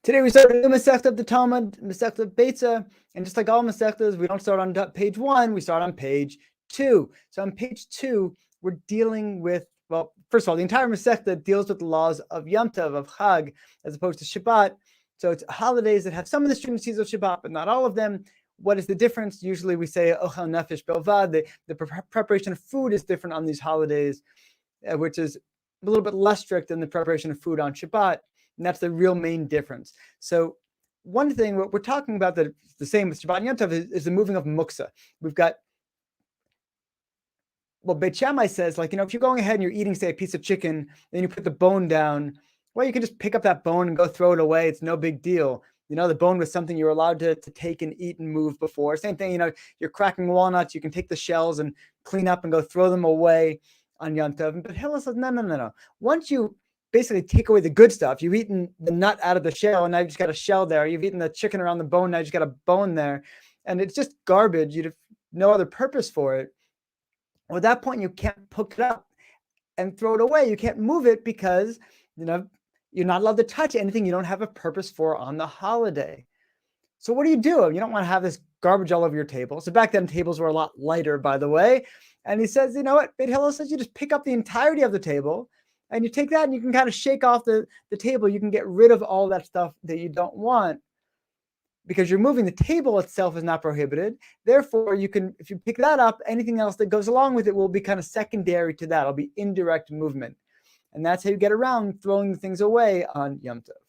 Today we start a new Masechta of the Talmud, Masechta of Betza, and just like all Masechtas, we don't start on page 1, we start on page 2. So on page 2, we're dealing with, well, first of all, the entire Masechta deals with the laws of Ymthav of Hag, as opposed to Shabbat. So it's holidays that have some of the stringencies of Shabbat, but not all of them. What is the difference? Usually we say Ochel Nefesh Belvad, the preparation of food is different on these holidays, which is a little bit less strict than the preparation of food on Shabbat. And that's the real main difference. So one thing we're talking about that the same with Shabbat and Yom Tov is the moving of muksa. We've got, well, Bechamai says, like, if you're going ahead and you're eating, say, a piece of chicken, then you put the bone down, well, you can just pick up that bone and go throw it away. It's no big deal. The bone was something you were allowed to take and eat and move before. Same thing, you're cracking walnuts, you can take the shells and clean up and go throw them away on Yom Tov. But Hillel says, no. Once you basically take away the good stuff, you've eaten the nut out of the shell, and now you've just got a shell there. You've eaten the chicken around the bone, now you just got a bone there. And it's just garbage. You'd have no other purpose for it. Well, at that point, you can't pick it up and throw it away. You can't move it because, you're not allowed to touch anything you don't have a purpose for on the holiday. So what do? You don't want to have this garbage all over your table. So back then, tables were a lot lighter, by the way. And he says, you know what? Beit Hillel says you just pick up the entirety of the table, and you take that and you can kind of shake off the table. You can get rid of all that stuff that you don't want, because you're moving the table itself is not prohibited. Therefore, you can, if you pick that up, anything else that goes along with it will be kind of secondary to that. It'll be indirect movement. And that's how you get around throwing the things away on Yom Tov.